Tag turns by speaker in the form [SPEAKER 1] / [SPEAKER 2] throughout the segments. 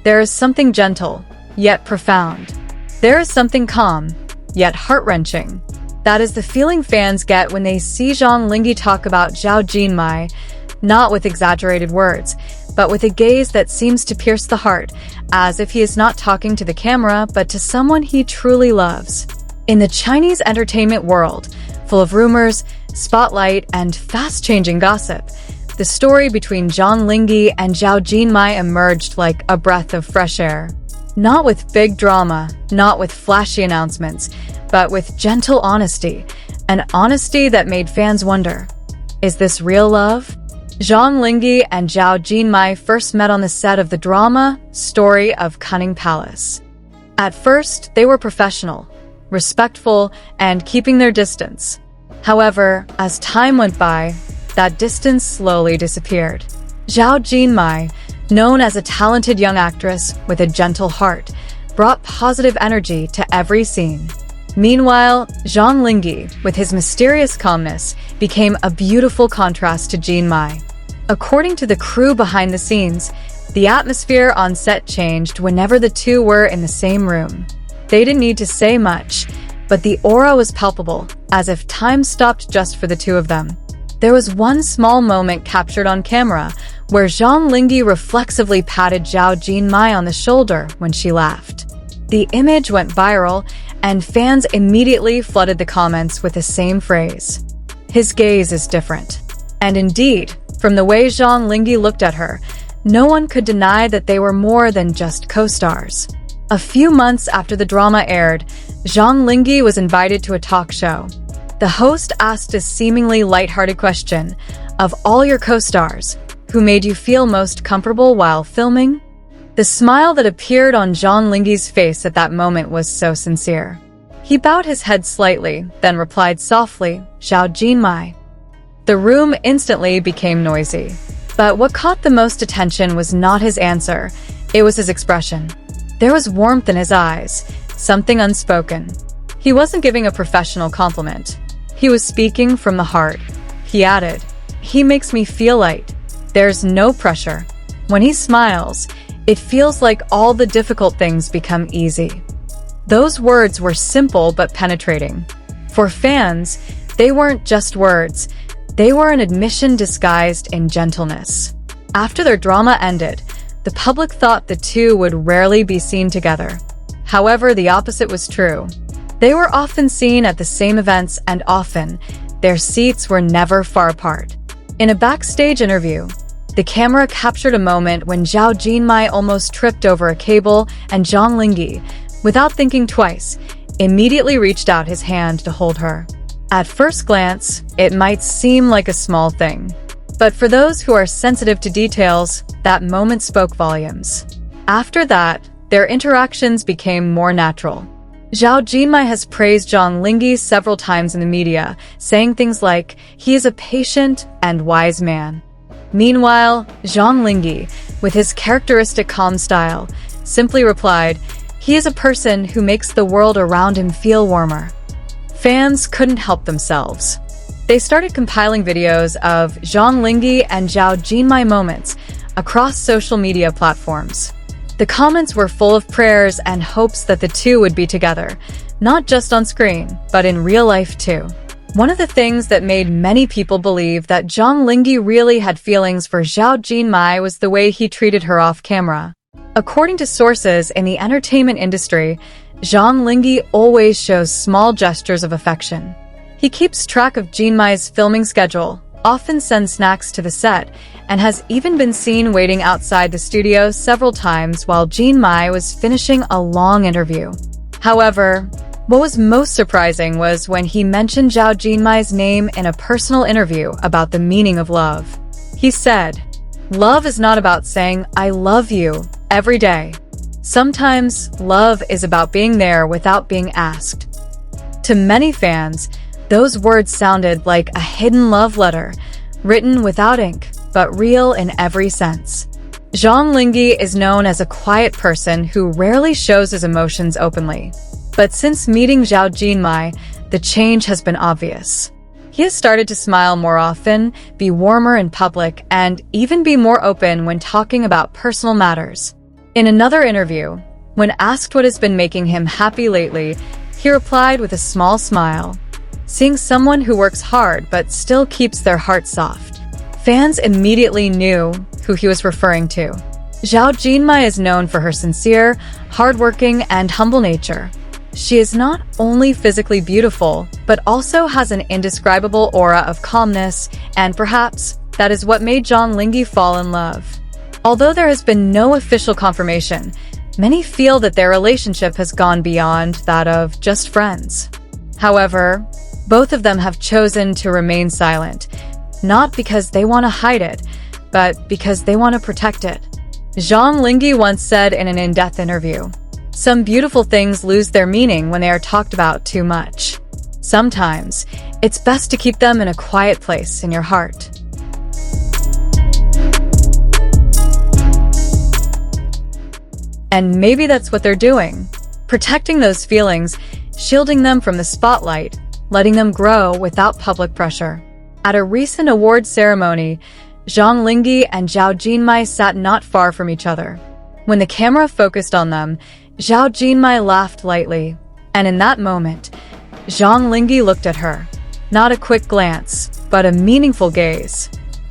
[SPEAKER 1] There is something gentle, yet profound. There is something calm, yet heart-wrenching. That is the feeling fans get when they see Zhang Linghe talk about Zhao Jinmai, not with exaggerated words, but with a gaze that seems to pierce the heart, as if he is not talking to the camera, but to someone he truly loves. In the Chinese entertainment world, full of rumors, spotlight, and fast-changing gossip, the story between Zhang Linghe and Zhao Jinmai emerged like a breath of fresh air. Not with big drama, not with flashy announcements, but with gentle honesty, an honesty that made fans wonder, is this real love? Zhang Linghe and Zhao Jinmai first met on the set of the drama Story of Kunning Palace. At first, they were professional, respectful, and keeping their distance. However, as time went by, that distance slowly disappeared. Zhao Jinmai, known as a talented young actress with a gentle heart, brought positive energy to every scene. Meanwhile, Zhang Linghe, with his mysterious calmness, became a beautiful contrast to Jinmai. According to the crew behind the scenes, the atmosphere on set changed whenever the two were in the same room. They didn't need to say much, but the aura was palpable, as if time stopped just for the two of them. There was one small moment captured on camera where Zhang Linghe reflexively patted Zhao Jinmai on the shoulder when she laughed. The image went viral, and fans immediately flooded the comments with the same phrase. His gaze is different. And indeed, from the way Zhang Linghe looked at her, no one could deny that they were more than just co-stars. A few months after the drama aired, Zhang Linghe was invited to a talk show. The host asked a seemingly lighthearted question, of all your co-stars, who made you feel most comfortable while filming? The smile that appeared on Zhang Linghe's face at that moment was so sincere. He bowed his head slightly, then replied softly, Zhao Jinmai. The room instantly became noisy. But what caught the most attention was not his answer, it was his expression. There was warmth in his eyes, something unspoken. He wasn't giving a professional compliment. He was speaking from the heart. He added, he makes me feel light. There's no pressure. When he smiles, it feels like all the difficult things become easy. Those words were simple but penetrating. For fans, they weren't just words. They were an admission disguised in gentleness. After their drama ended, the public thought the two would rarely be seen together. However, the opposite was true. They were often seen at the same events, and often, their seats were never far apart. In a backstage interview, the camera captured a moment when Zhao Jinmai almost tripped over a cable, and Zhang Linghe, without thinking twice, immediately reached out his hand to hold her. At first glance, it might seem like a small thing. But for those who are sensitive to details, that moment spoke volumes. After that, their interactions became more natural. Zhao Jinmai has praised Zhang Linghe several times in the media, saying things like, he is a patient and wise man. Meanwhile, Zhang Linghe, with his characteristic calm style, simply replied, he is a person who makes the world around him feel warmer. Fans couldn't help themselves. They started compiling videos of Zhang Linghe and Zhao Jinmai moments across social media platforms. The comments were full of prayers and hopes that the two would be together, not just on screen, but in real life too. One of the things that made many people believe that Zhang Linghe really had feelings for Zhao Jinmai was the way he treated her off camera. According to sources in the entertainment industry, Zhang Linghe always shows small gestures of affection. He keeps track of Jinmai's filming schedule, often sends snacks to the set, and has even been seen waiting outside the studio several times while Jinmai was finishing a long interview. However, what was most surprising was when he mentioned Zhao Jinmai's name in a personal interview about the meaning of love. He said, "Love is not about saying, 'I love you,' every day. Sometimes, love is about being there without being asked." To many fans, those words sounded like a hidden love letter, written without ink, but real in every sense. Zhang Linghe is known as a quiet person who rarely shows his emotions openly. But since meeting Zhao Jinmai, the change has been obvious. He has started to smile more often, be warmer in public, and even be more open when talking about personal matters. In another interview, when asked what has been making him happy lately, he replied with a small smile, "Seeing someone who works hard but still keeps their heart soft." Fans immediately knew who he was referring to. Zhao Jinmai is known for her sincere, hardworking, and humble nature. She is not only physically beautiful, but also has an indescribable aura of calmness, and perhaps that is what made Zhang Linghe fall in love. Although there has been no official confirmation, many feel that their relationship has gone beyond that of just friends. However, both of them have chosen to remain silent, not because they want to hide it, but because they want to protect it. Zhang Linghe once said in an in-depth interview, "Some beautiful things lose their meaning when they are talked about too much. Sometimes, it's best to keep them in a quiet place in your heart." And maybe that's what they're doing, protecting those feelings, shielding them from the spotlight, letting them grow without public pressure. At a recent awards ceremony, Zhang Linghe and Zhao Jinmai sat not far from each other. When the camera focused on them, Zhao Jinmai laughed lightly, and in that moment, Zhang Linghe looked at her. Not a quick glance, but a meaningful gaze.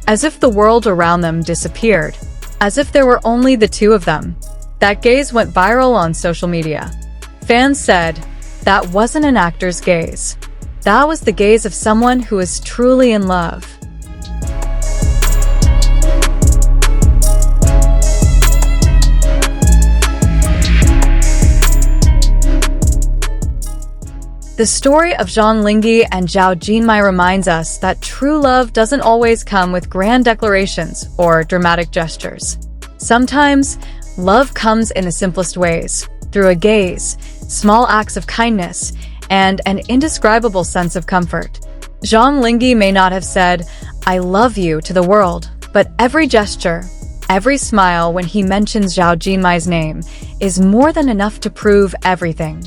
[SPEAKER 1] As if the world around them disappeared, as if there were only the two of them. That gaze went viral on social media. Fans said, "That wasn't an actor's gaze. That was the gaze of someone who is truly in love." The story of Zhang Linghe and Zhao Jinmai reminds us that true love doesn't always come with grand declarations or dramatic gestures. Sometimes, love comes in the simplest ways, through a gaze, small acts of kindness, and an indescribable sense of comfort. Zhang Linghe may not have said, "I love you" to the world, but every gesture, every smile when he mentions Zhao Jinmai's name is more than enough to prove everything.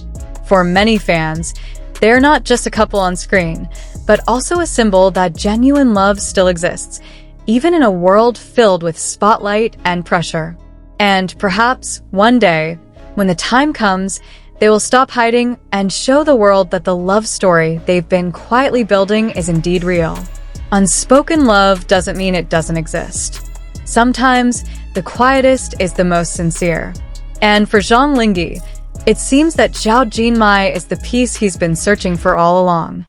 [SPEAKER 1] For many fans, they're not just a couple on screen, but also a symbol that genuine love still exists, even in a world filled with spotlight and pressure. And perhaps one day, when the time comes, they will stop hiding and show the world that the love story they've been quietly building is indeed real. Unspoken love doesn't mean it doesn't exist. Sometimes, the quietest is the most sincere. And for Zhang Linghe, it seems that Zhao Jinmai is the peace he's been searching for all along.